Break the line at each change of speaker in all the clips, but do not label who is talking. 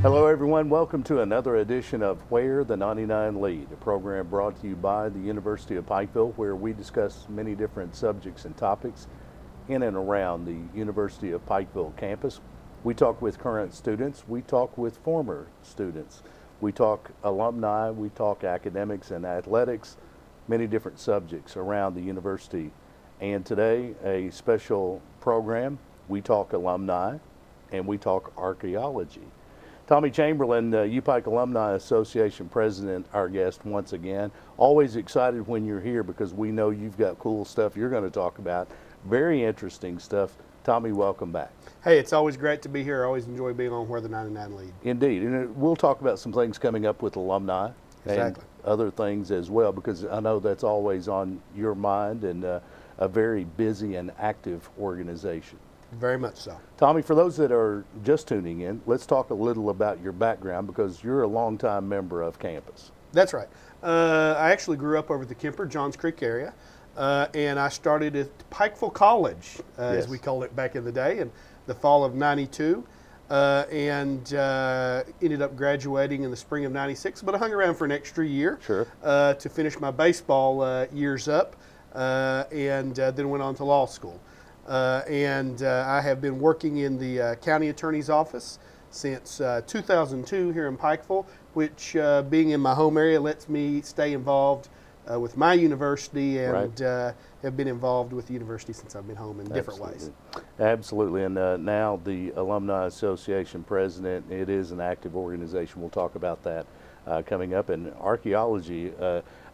Hello everyone, welcome to another edition of Where the 99 Lead, a program brought to you by the University of Pikeville, where we discuss many different subjects and topics in and around the University of Pikeville campus. We talk with current students, we talk with former students, we talk alumni, we talk academics and athletics, many different subjects around the university. And today, a special program, we talk alumni and we talk archaeology. Tommy Chamberlain, UPike Alumni Association President, our guest once again. Always excited when you're here because we know you've got cool stuff you're going to talk about. Very interesting stuff. Tommy, welcome back.
Hey, it's always great to be here. I always enjoy being on Where the 99 Lead.
Indeed. And we'll talk about some things coming up with alumni and other things as well, because I know that's always on your mind, and a very busy and active organization.
Very much so.
Tommy, for those that are just tuning in, let's talk a little about your background, because you're a longtime member of campus.
That's right. I actually grew up over the Kemper, Johns Creek area, and I started at Pikeville College, as we called it back in the day, in the fall of '92, and ended up graduating in the spring of '96, but I hung around for an extra year to finish my baseball years up, and then went on to law school. I have been working in the county attorney's office since 2002 here in Pikeville, which being in my home area lets me stay involved with my university, and have been involved with the university since I've been home in different ways.
Absolutely. And now the Alumni Association President. It is an active organization. We'll talk about that coming up. And archaeology,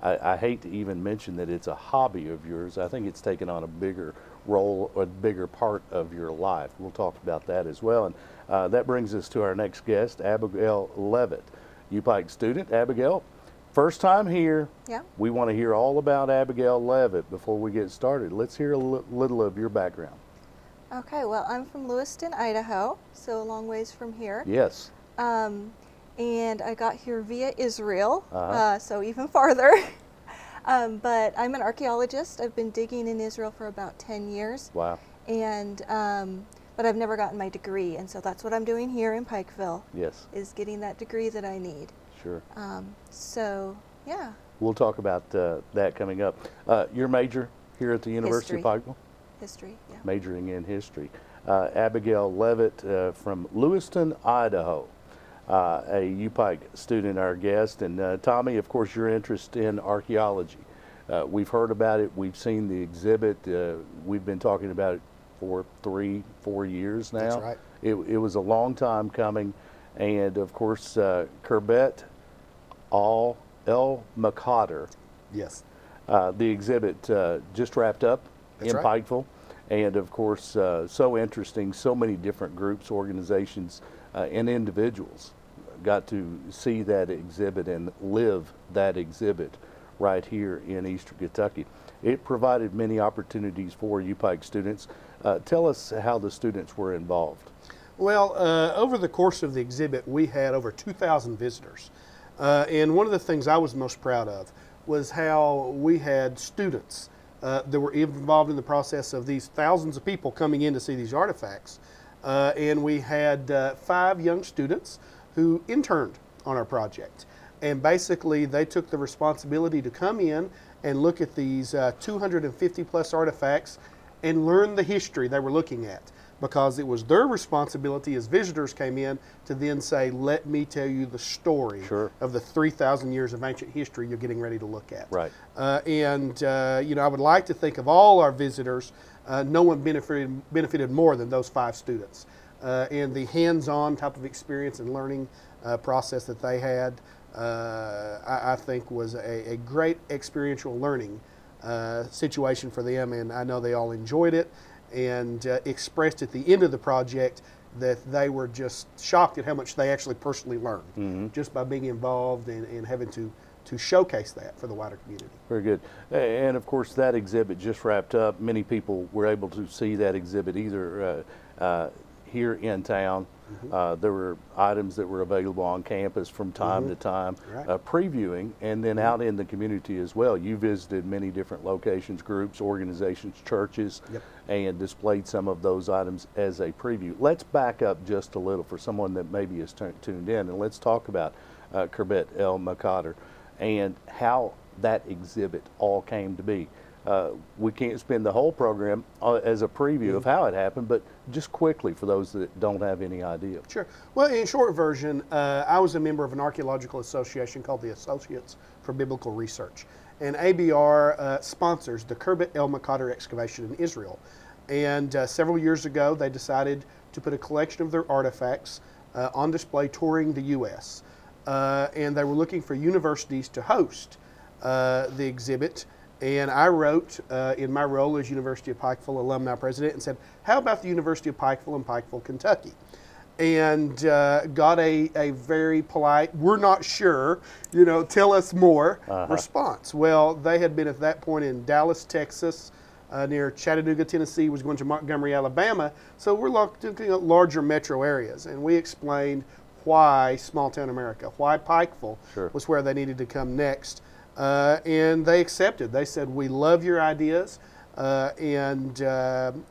I hate to even mention that it's a hobby of yours. I think it's taken on a bigger role, or a bigger part of your life. We'll talk about that as well. And that brings us to our next guest, Abigail Leavitt, UPike student. Abigail, first time here.
Yeah. We
want to hear all about Abigail Leavitt before we get started. Let's hear a little of your background.
Okay, well, I'm from Lewiston, Idaho, so a long ways from here.
Yes.
And I got here via Israel, so even farther. But I'm an archaeologist. I've been digging in Israel for about 10 years.
Wow.
And but I've never gotten my degree, and so that's what I'm doing here in Pikeville.
Yes.
Is getting that degree that I need.
Sure.
So, yeah.
We'll talk about that coming up. Your major here at the University of Pikeville?
History, yeah.
Majoring in history. Abigail Leavitt from Lewiston, Idaho. A UPike student, our guest. And Tommy, of course, your interest in archaeology. We've heard about it. We've seen the exhibit. We've been talking about it for 3-4 years now.
That's right.
It was a long time coming. And, of course, Kerbet El-Makhader.
Yes.
The exhibit just wrapped up in Pikeville. And, of course, so interesting, so many different groups, organizations, and individuals got to see that exhibit and live that exhibit right here in Eastern Kentucky. It provided many opportunities for UPike students. Tell us how the students were involved.
Well, over the course of the exhibit, we had over 2,000 visitors. And one of the things I was most proud of was how we had students that were involved in the process of these thousands of people coming in to see these artifacts. And we had 5 young students who interned on our project. And basically, they took the responsibility to come in and look at these 250 plus artifacts and learn the history they were looking at, because it was their responsibility as visitors came in to then say, let me tell you the story of the 3,000 years of ancient history you're getting ready to look at.
Right.
You know, I would like to think of all our visitors, no one benefited more than those 5 students. And the hands-on type of experience and learning process that they had, I think was a great experiential learning situation for them, and I know they all enjoyed it, and expressed at the end of the project that they were just shocked at how much they actually personally learned just by being involved and having to showcase that for the wider community.
Very good. And of course, that exhibit just wrapped up. Many people were able to see that exhibit either here in town. There were items that were available on campus from time to time, previewing, and then out in the community as well. You visited many different locations, groups, organizations, churches, and displayed some of those items as a preview. Let's back up just a little for someone that maybe is tuned in, and let's talk about Khirbet el-Maqadir and how that exhibit all came to be. We can't spend the whole program as a preview of how it happened, but just quickly for those that don't have any idea.
Sure. Well, in short version, I was a member of an archaeological association called the Associates for Biblical Research. And ABR sponsors the Khirbet el-Maqadir excavation in Israel. And several years ago, they decided to put a collection of their artifacts on display touring the U.S. And they were looking for universities to host the exhibit. And I wrote in my role as University of Pikeville alumni president and said, how about the University of Pikeville in Pikeville, Kentucky? And got a very polite, we're not sure, you know, tell us more response. Well, they had been at that point in Dallas, Texas, near Chattanooga, Tennessee, was going to Montgomery, Alabama. So we're looking at larger metro areas. And we explained why small town America, why Pikeville was where they needed to come next. And they accepted. They said, we love your ideas. And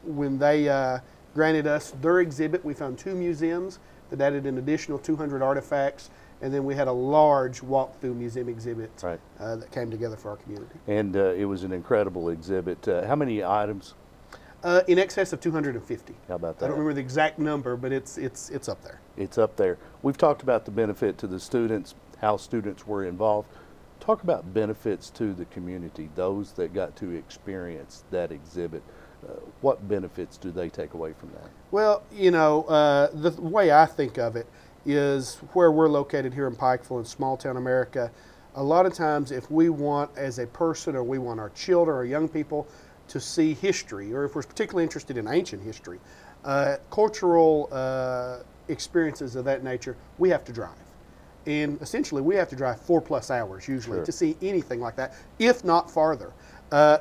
when they granted us their exhibit, we found 2 museums that added an additional 200 artifacts. And then we had a large walk-through museum exhibit that came together for our community. And
it was an incredible exhibit. How many items?
In excess of 250.
How about that?
I don't remember the exact number, but it's up there.
It's up there. We've talked about the benefit to the students, how students were involved. Talk about benefits to the community, those that got to experience that exhibit. What benefits do they take away from that?
Well, you know, the way I think of it is where we're located here in Pikeville in small town America. A lot of times if we want as a person, or we want our children or young people to see history, or if we're particularly interested in ancient history, cultural experiences of that nature, we have to drive. And essentially, we have to drive 4+ hours usually to see anything like that, if not farther.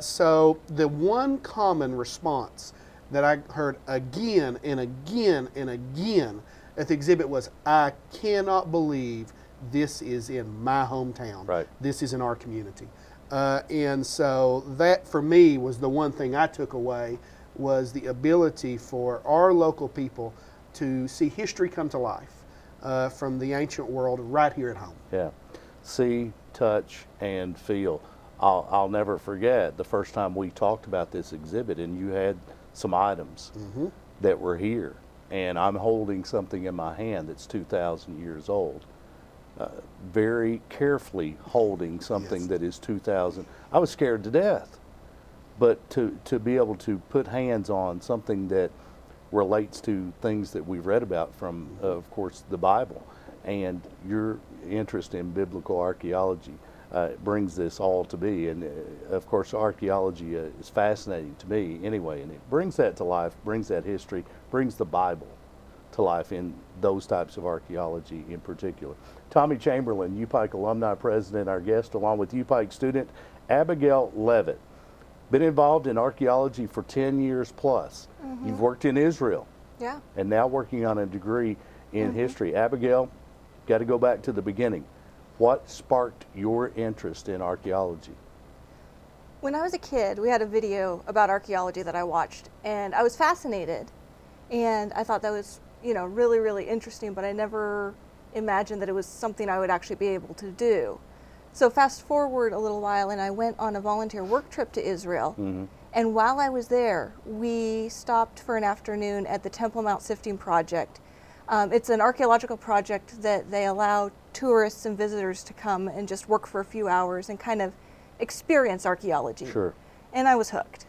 So the one common response that I heard again and again and again at the exhibit was, I cannot believe this is in my hometown. This is in our community. And so that for me was the one thing I took away, was the ability for our local people to see history come to life. From the ancient world right here at home.
Yeah, see, touch, and feel. I'll never forget the first time we talked about this exhibit, and you had some items that were here, and I'm holding something in my hand that's 2,000 years old. Very carefully holding something that is 2,000. I was scared to death, but to be able to put hands on something that relates to things that we've read about from, of course, the Bible, and your interest in biblical archaeology brings this all to be. And of course, archaeology is fascinating to me anyway, and it brings that to life, brings that history, brings the Bible to life in those types of archaeology in particular. Tommy Chamberlain, UPike alumni president, our guest, along with UPike student Abigail Leavitt. Been involved in archaeology for 10 years plus. You've worked in Israel. And now working on a degree in history. Abigail, got to go back to the beginning. What sparked your interest in archaeology?
When I was a kid, we had a video about archaeology that I watched, and I was fascinated. And I thought that was, you know, really, really interesting, but I never imagined that it was something I would actually be able to do. So fast forward a little while, and I went on a volunteer work trip to Israel. And while I was there, we stopped for an afternoon at the Temple Mount Sifting Project. It's an archaeological project that they allow tourists and visitors to come and just work for a few hours and kind of experience archaeology. And I was hooked.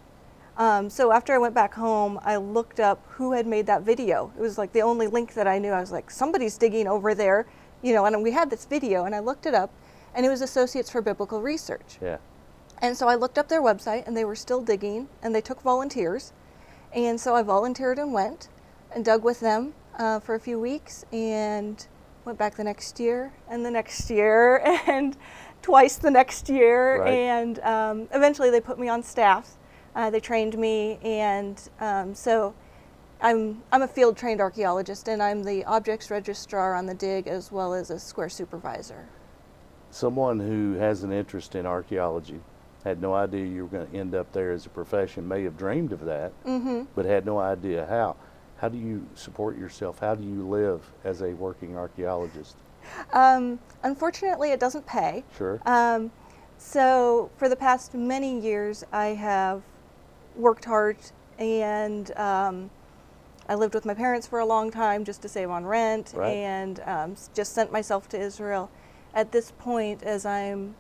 So after I went back home, I looked up who had made that video. It was like the only link that I knew. I was like, somebody's digging over there, you know, and we had this video, and I looked it up. And it was Associates for Biblical Research. And so I looked up their website, and they were still digging, and they took volunteers. And so I volunteered and went and dug with them for a few weeks, and went back the next year, and the next year, and twice the next year. And eventually they put me on staff. They trained me, and so I'm a field trained archaeologist, and I'm the objects registrar on the dig as well as a square supervisor.
Someone who has an interest in archaeology, had no idea you were going to end up there as a profession, may have dreamed of that, but had no idea how. How do you support yourself? How do you live as a working archaeologist?
Unfortunately, it doesn't pay.
Sure.
So for the past many years, I have worked hard, and I lived with my parents for a long time just to save on rent,
Right.
and just sent myself to Israel. At this point, as I'm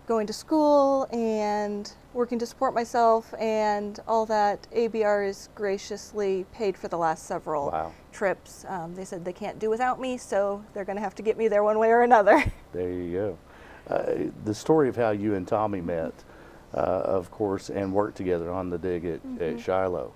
going to school and working to support myself and all that, ABR is graciously paid for the last several
Wow.
trips. They said they can't do without me, so they're going to have to get me there one way or another.
There you go. The story of how you and Tommy met, of course, and worked together on the dig at Shiloh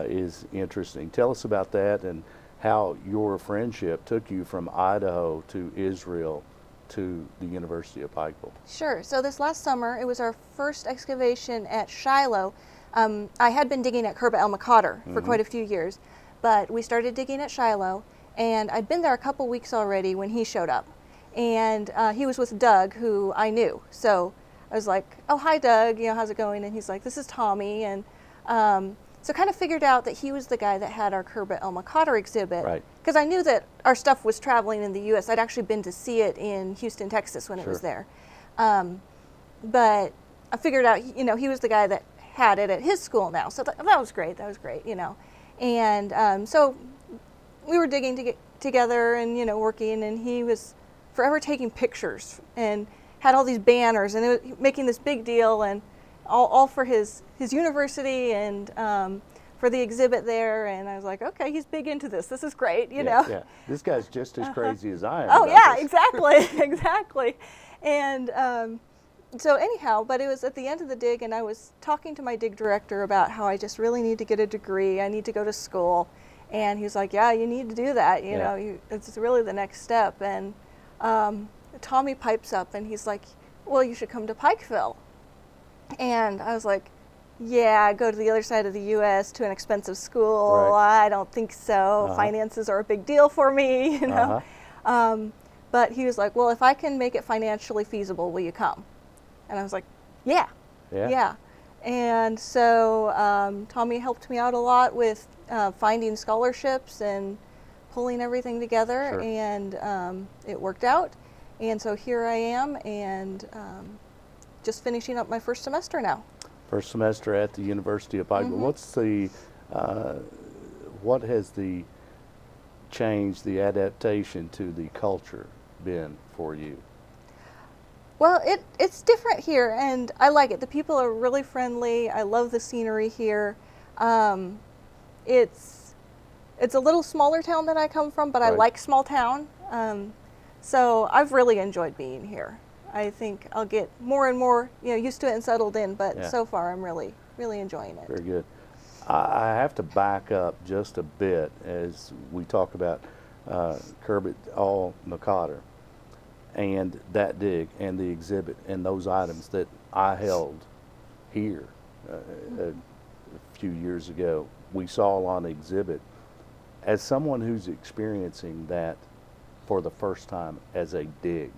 is interesting. Tell us about that and how your friendship took you from Idaho to Israel to the University of Pikeville.
Sure. So this last summer, it was our first excavation at Shiloh. I had been digging at Kerba El Makader for quite a few years, but we started digging at Shiloh, and I'd been there a couple weeks already when he showed up. And he was with Doug, who I knew. So I was like, oh, hi, Doug, you know, how's it going? And he's like, this is Tommy. And so kind of figured out that he was the guy that had our Kerba El Makader exhibit.
Right.
Because I knew that our stuff was traveling in the U.S. I'd actually been to see it in Houston, Texas when it was there. But I figured out, you know, he was the guy that had it at his school now. So that was great. That was great, you know. And so we were digging together and, you know, working, and he was forever taking pictures and had all these banners, and it was making this big deal, and all for his university and for the exhibit there. And I was like, okay, he's big into this. This is great, you know.
Yeah, this guy's just as crazy as I am.
Oh
about
yeah,
this.
exactly, exactly. And so anyhow, but it was at the end of the dig, and I was talking to my dig director about how I just really need to get a degree. I need to go to school. And he was like, yeah, you need to do that. You know, it's really the next step. And Tommy pipes up, and he's like, well, you should come to Pikeville. And I was like, yeah, go to the other side of the U.S. to an expensive school.
Right.
I don't think so. Finances are a big deal for me, you know. But he was like, well, if I can make it financially feasible, will you come? And I was like, yeah. And so Tommy helped me out a lot with finding scholarships and pulling everything together, and it worked out. And so here I am, and just finishing up my first semester now.
First semester at the University of Pikeville. What's the, what has the change, the adaptation to the culture been for you?
Well, it's different here, and I like it. The people are really friendly. I love the scenery here. It's a little smaller town than I come from, but I like small town. So I've really enjoyed being here. I think I'll get more and more, you know, used to it and settled in, but so far I'm really enjoying it.
Very good. I have to back up just a bit as we talk about Kerba El Makader and that dig and the exhibit and those items that I held here a few years ago. We saw on the exhibit. As someone who's experiencing that for the first time as a dig,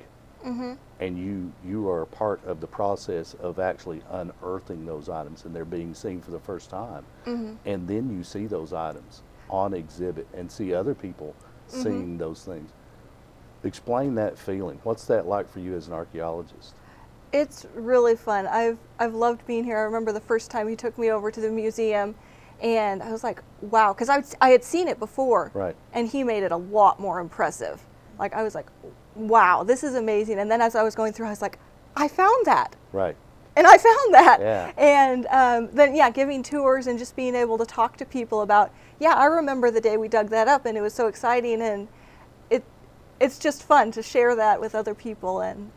and you are a part of the process of actually unearthing those items, and they're being seen for the first time, and then you see those items on exhibit and see other people seeing those things. Explain that feeling. What's that like for you as an archaeologist?
It's really fun. I've loved being here. I remember the first time he took me over to the museum, and I was like, wow, because I had seen it before, and he made it a lot more impressive. Like, I was like, wow, this is amazing. And then as I was going through, I was like, I found that. And I found that. And then, giving tours and just being able to talk to people about, I remember the day we dug that up, and it was so exciting. And it's just fun to share that with other people. And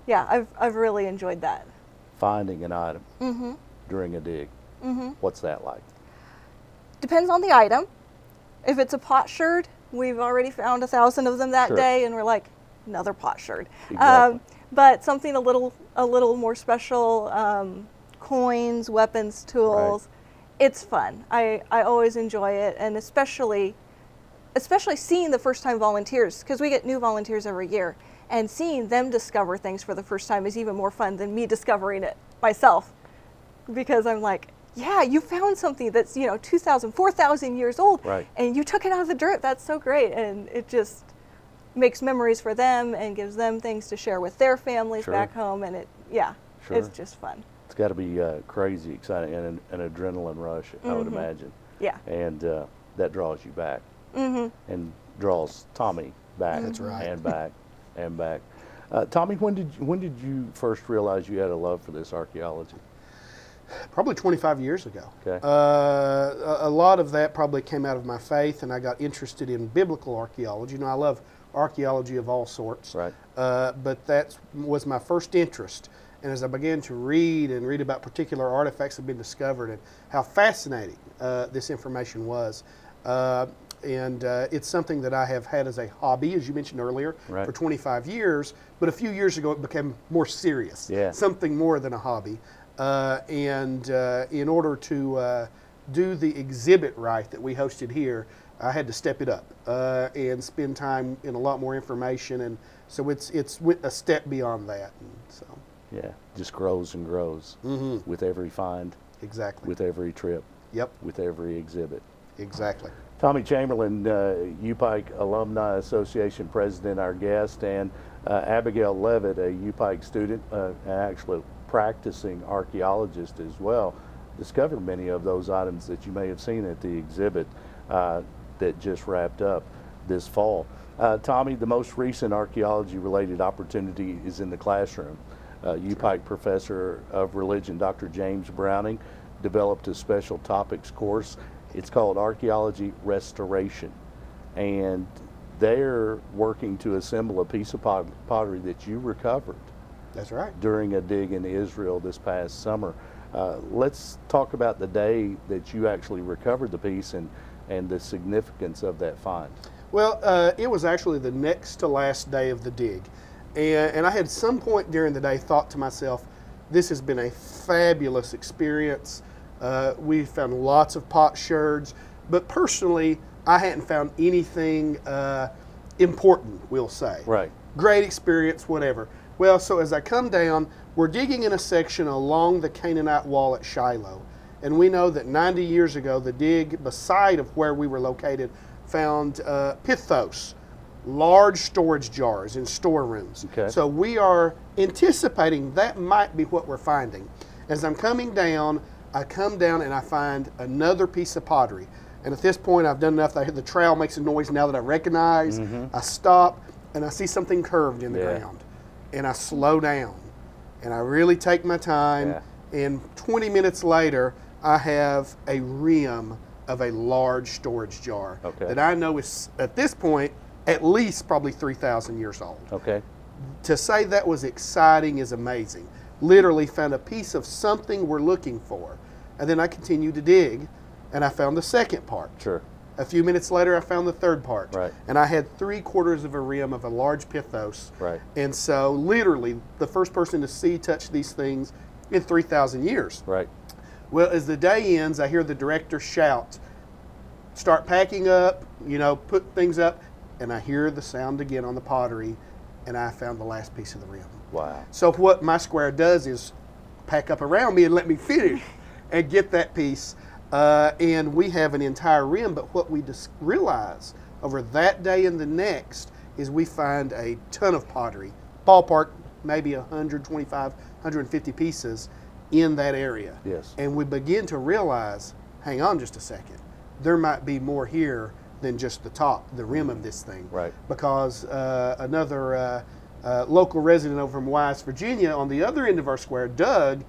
I've really enjoyed that.
Finding an item during a dig. What's that like?
Depends on the item. If it's a potsherd, we've already found 1,000 of them that day, and we're like, another potsherd. But something a little more special, coins, weapons, tools, it's fun. I always enjoy it, and especially seeing the first-time volunteers, because we get new volunteers every year, and seeing them discover things for the first time is even more fun than me discovering it myself, because I'm like, yeah, you found something that's 2,000, 4,000 years old,
right,
and you took it out of the dirt. That's so great, and it just makes memories for them and gives them things to share with their families
sure,
back home, and
sure,
it's just fun.
It's got to be crazy exciting and an adrenaline rush, I would imagine.
Yeah.
And that draws you back, and draws Tommy back.
That's right.
And back and back. Tommy, when did you first realize you had a love for this archaeology?
Probably 25 years ago.
Okay.
A lot of that probably came out of my faith, and I got interested in biblical archaeology. I love archaeology of all sorts.
Right.
But that was my first interest. And as I began to read about particular artifacts that had been discovered and how fascinating this information was, and it's something that I have had as a hobby, as you mentioned earlier,
right,
for 25 years. But a few years ago, it became more serious, something more than a hobby. And in order to do the exhibit right that we hosted here, I had to step it up and spend time in a lot more information, and so it's a step beyond that. And so
just grows and grows with every find,
exactly,
with every trip,
yep,
with every exhibit.
Exactly.
Tommy Chamberlain, UPike Alumni Association President, our guest, and Abigail Leavitt, a UPike student, actually practicing archaeologist as well, discovered many of those items that you may have seen at the exhibit that just wrapped up this fall. Tommy, the most recent archaeology-related opportunity is in the classroom. UPike Professor of Religion, Dr. James Browning, developed a special topics course. It's called Archaeology Restoration, and they're working to assemble a piece of pottery that you recovered.
That's right.
During a dig in Israel this past summer. Let's talk about the day that you actually recovered the piece and the significance of that find.
Well, it was actually the next to last day of the dig. And I had some point during the day thought to myself, this has been a fabulous experience. We found lots of potsherds, but personally, I hadn't found anything important, we'll say.
Right.
Great experience, whatever. Well, so as I come down, we're digging in a section along the Canaanite wall at Shiloh. And we know that 90 years ago, the dig beside of where we were located found pithos, large storage jars in storerooms.
Okay.
So we are anticipating that might be what we're finding. As I'm coming down, I come down and I find another piece of pottery. And at this point, I've done enough that I hear the trowel makes a noise now that I recognize. I stop and I see something curved in the ground. And I slow down and I really take my time. And 20 minutes later, I have a rim of a large storage jar that I know is, at this point, at least probably 3,000 years old.
Okay.
To say that was exciting is amazing. Literally found a piece of something we're looking for. And then I continued to dig, and I found the second part.
Sure.
A few minutes later, I found the third part.
Right.
And I had 3/4 of a rim of a large pithos.
Right.
And so, literally, the first person to see, touch these things in 3,000 years.
Right.
Well, as the day ends, I hear the director shout, start packing up, put things up, and I hear the sound again on the pottery, and I found the last piece of the rim.
Wow.
So what my square does is pack up around me and let me finish and get that piece. And we have an entire rim, but what we just realize over that day and the next is we find a ton of pottery, ballpark maybe 125, 150 pieces in that area.
Yes.
And we begin to realize, hang on just a second, there might be more here than just the top, the rim of this thing.
Right.
Because another local resident over from Wise, Virginia, on the other end of our square, Doug,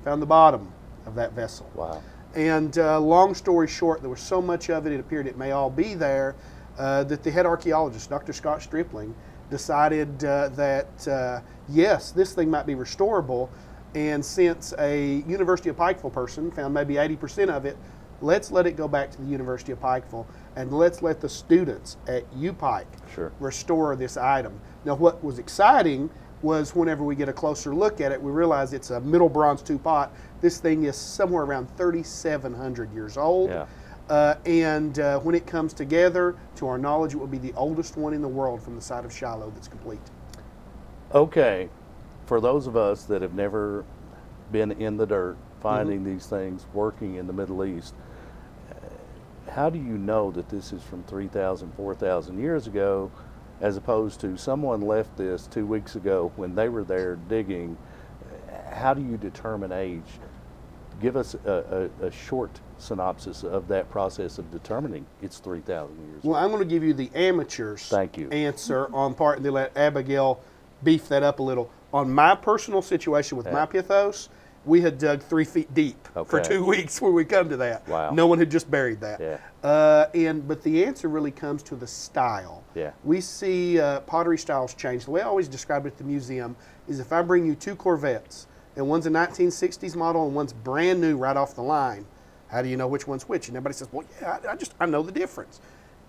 found the bottom of that vessel.
Wow.
And long story short, there was so much of it, it appeared it may all be there, that the head archaeologist, Dr. Scott Stripling, decided that, yes, this thing might be restorable. And since a University of Pikeville person found maybe 80% of it, let's let it go back to the University of Pikeville, and let's let the students at UPike
Sure.
restore this item. Now, what was exciting was whenever we get a closer look at it, we realize it's a Middle Bronze II pot. This thing is somewhere around 3,700 years old.
Yeah.
And when it comes together, to our knowledge, it will be the oldest one in the world from the site of Shiloh that's complete.
Okay, for those of us that have never been in the dirt, finding these things, working in the Middle East, how do you know that this is from 3,000, 4,000 years ago, as opposed to someone left this 2 weeks ago when they were there digging? How do you determine age? Give us a short synopsis of that process of determining it's 3,000 years
Well,
old.
I'm going to give you the amateur's
Thank you.
answer on part, and then let Abigail beef that up a little. On my personal situation with my pithos, we had dug 3 feet deep for
Okay.
2 weeks where we come to that.
Wow.
No one had just buried that.
Yeah.
But the answer really comes to the style.
Yeah.
We see pottery styles change. The way I always describe it at the museum is if I bring you 2 Corvettes, and one's a 1960s model and one's brand new right off the line, how do you know which one's which? And everybody says, well, yeah, I know the difference.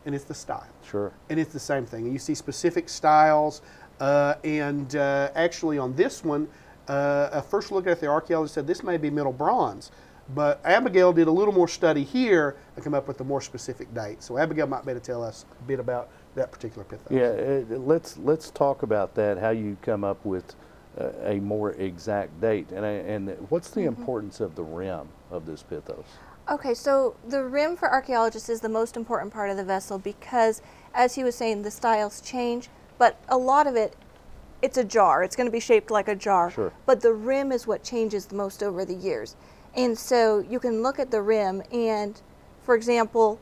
And it's the style.
Sure.
And it's the same thing. And you see specific styles. Actually on this one, a first look at the archaeologist said this may be Middle Bronze. But Abigail did a little more study here and come up with a more specific date. So Abigail might be able to tell us a bit about that particular pithos.
Yeah, let's talk about that, how you come up with a more exact date. And what's the importance of the rim of this pithos?
Okay, so the rim for archaeologists is the most important part of the vessel because, as he was saying, the styles change, but a lot of it, it's a jar. It's going to be shaped like a jar.
Sure.
But the rim is what changes the most over the years. And so you can look at the rim and, for example,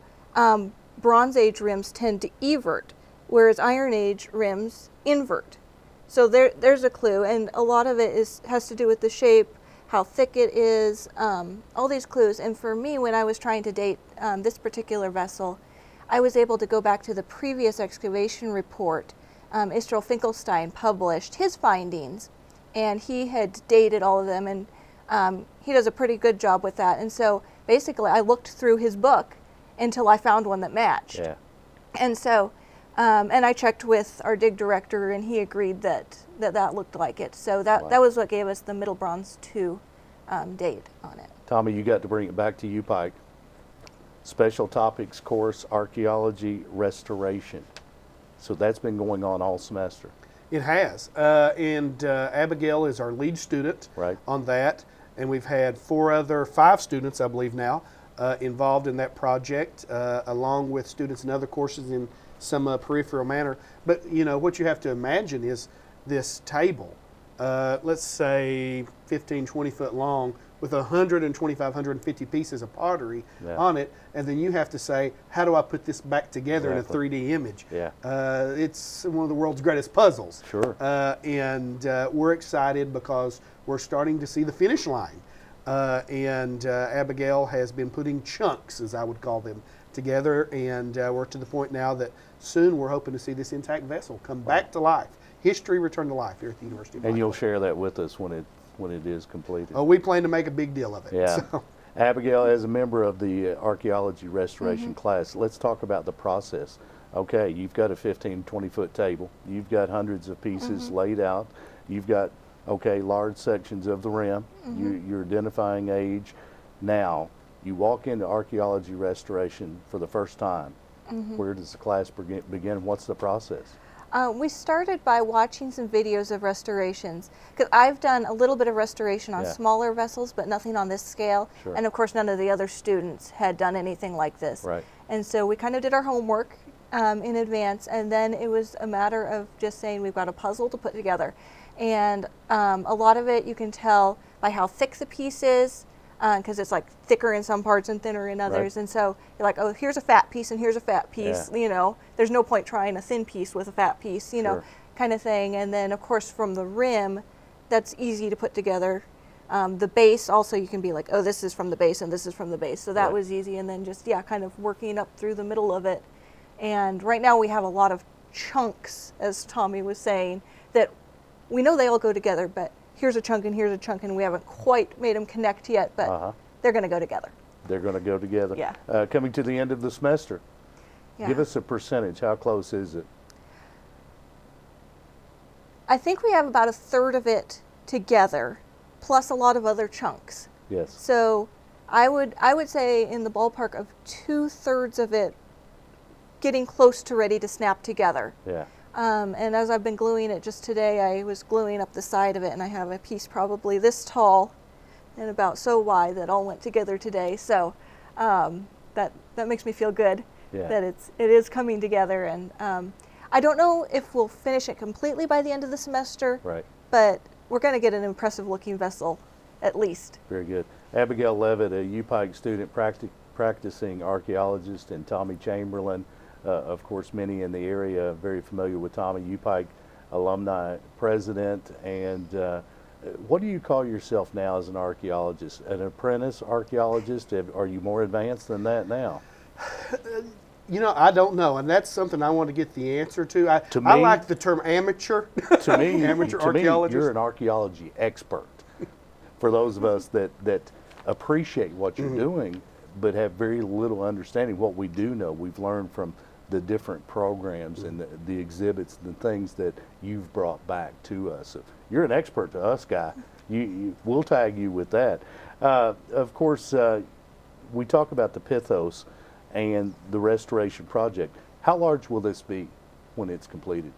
Bronze Age rims tend to evert, whereas Iron Age rims invert. So there's a clue, and a lot of it has to do with the shape, how thick it is, all these clues. And for me, when I was trying to date this particular vessel, I was able to go back to the previous excavation report. Israel Finkelstein published his findings, and he had dated all of them, and he does a pretty good job with that. And so basically, I looked through his book until I found one that matched.
Yeah.
And so, and I checked with our dig director, and he agreed that looked like it. So that was what gave us the Middle Bronze II date on it.
Tommy, you got to bring it back to you, Pike. Special Topics course, Archaeology Restoration. So that's been going on all semester.
It has. And Abigail is our lead student on that. And we've had 5 students, I believe now, involved in that project, along with students in other courses in some peripheral manner. But, you know, what you have to imagine is this table, let's say 15, 20 foot long, with 125, 150 pieces of pottery on it, and then you have to say, how do I put this back together in a 3D image?
Yeah.
It's one of the world's greatest puzzles.
Sure.
And we're excited because we're starting to see the finish line. And Abigail has been putting chunks, as I would call them, together, and we're to the point now that soon we're hoping to see this intact vessel come back to life. History return to life here at the University of
And you'll
Iowa.
share that with us when it is completed.
Oh, we plan to make a big deal of it.
Yeah.
So.
Abigail, as a member of the Archaeology Restoration class, let's talk about the process. Okay, you've got a 15, 20-foot table. You've got hundreds of pieces laid out. You've got, large sections of the rim. You're identifying age. Now, you walk into Archaeology Restoration for the first time. Where does the class begin? What's the process?
We started by watching some videos of restorations, because I've done a little bit of restoration on smaller vessels, but nothing on this scale.
Sure.
And of course, none of the other students had done anything like this.
Right.
And so we kind of did our homework in advance, and then it was a matter of just saying we've got a puzzle to put together. And a lot of it you can tell by how thick the piece is, because it's like thicker in some parts and thinner in others. And so you're like, oh, here's a fat piece and here's a fat piece. You know, there's no point trying a thin piece with a fat piece, you know, kind of thing. And then of course from the rim, that's easy to put together. The base also, you can be like, oh, this is from the base and this is from the base. So that was easy. And then just, kind of working up through the middle of it. And right now we have a lot of chunks, as Tommy was saying, that we know they all go together, but here's a chunk and here's a chunk, and we haven't quite made them connect yet, but they're going to go together.
They're going to go together.
Yeah.
Coming to the end of the semester, give us a percentage. How close is it?
I think we have about a third of it together, plus a lot of other chunks.
Yes.
So I would say in the ballpark of 2/3 of it getting close to ready to snap together.
Yeah.
And as I've been gluing it just today, I was gluing up the side of it, and I have a piece probably this tall and about so wide that all went together today. So that makes me feel good that it is coming together. And I don't know if we'll finish it completely by the end of the semester,
Right.
but we're going to get an impressive looking vessel at least.
Very good. Abigail Leavitt, a UPike student practicing archaeologist, and Tommy Chamberlain, of course, many in the area very familiar with Tommy, UPike alumni president. And what do you call yourself now as an archaeologist? An apprentice archaeologist? Are you more advanced than that now?
You know, I don't know, and that's something I want to get the answer to. I like the term amateur.
To me,
amateur
to
archaeologist.
Me, you're an archaeology expert. For those of us that appreciate what you're doing, but have very little understanding what we do know, we've learned from the different programs and the exhibits, the things that you've brought back to us. So you're an expert to us, Guy. We'll tag you with that. Of course, we talk about the Pithos and the restoration project. How large will this be when it's completed?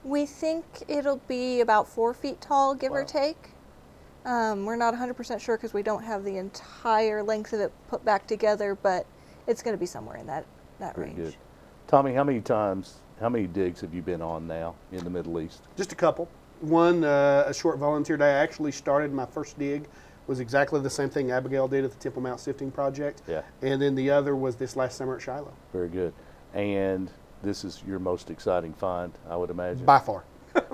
We think it'll be about 4 feet tall, give or take. We're not 100% sure because we don't have the entire length of it put back together, but it's going to be somewhere in that
Very
range.
good. Tommy, how many digs have you been on now in the Middle East?
Just a couple. One, a short volunteer day. I actually started my first dig, was exactly the same thing Abigail did at the Temple Mount Sifting Project.
Yeah.
And then the other was this last summer at Shiloh.
Very good. And this is your most exciting find, I would imagine?
By far.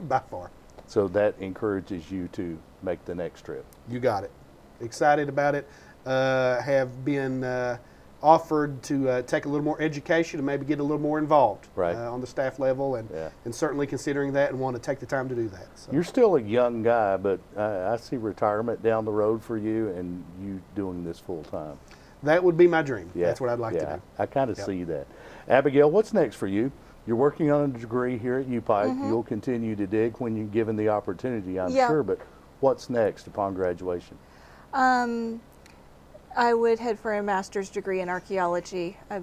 By far.
So that encourages you to make the next trip.
You got it. Excited about it. Have been offered to take a little more education and maybe get a little more involved on the staff level, and certainly considering that and want to take the time to do that. So.
You're still a young guy, but I see retirement down the road for you and you doing this full time.
That would be my dream. Yeah. That's what I'd like to do.
I kind of see that. Abigail, what's next for you? You're working on a degree here at UPike. You'll continue to dig when you're given the opportunity, I'm sure, but what's next upon graduation?
I would head for a master's degree in archaeology. I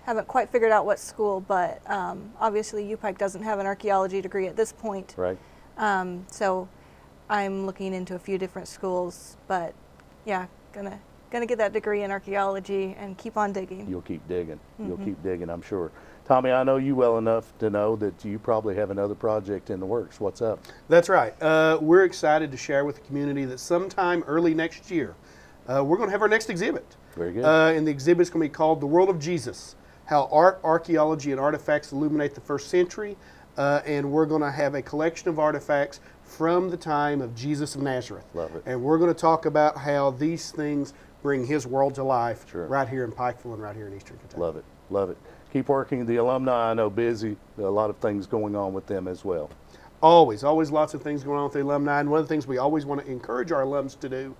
haven't quite figured out what school, but obviously UPike doesn't have an archaeology degree at this point.
Right.
So I'm looking into a few different schools, but yeah, gonna get that degree in archaeology and keep on digging.
You'll keep digging. You'll keep digging, I'm sure. Tommy, I know you well enough to know that you probably have another project in the works. What's up?
That's right. We're excited to share with the community that sometime early next year, we're going to have our next exhibit.
Very good.
And the exhibit is going to be called The World of Jesus, How Art, Archaeology, and Artifacts Illuminate the First Century. And we're going to have a collection of artifacts from the time of Jesus of Nazareth.
Love it.
And we're going to talk about how these things bring his world to life right here in Pikeville and right here in Eastern Kentucky.
Love it. Love it. Keep working. The alumni, I know, busy. A lot of things going on with them as well.
Always lots of things going on with the alumni. And one of the things we always want to encourage our alums to do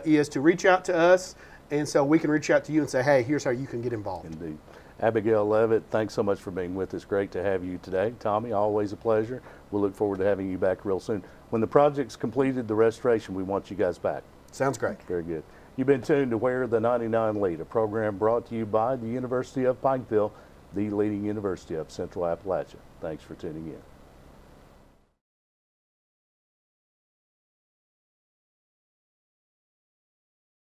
is to reach out to us, and so we can reach out to you and say, hey, here's how you can get involved.
Indeed. Abigail Leavitt, thanks so much for being with us. Great to have you today. Tommy, always a pleasure. We'll look forward to having you back real soon. When the project's completed, the restoration, we want you guys back.
Sounds great.
Very good. You've been tuned to Where the 99 Lead, a program brought to you by the University of Pikeville, the leading university of Central Appalachia. Thanks for tuning in.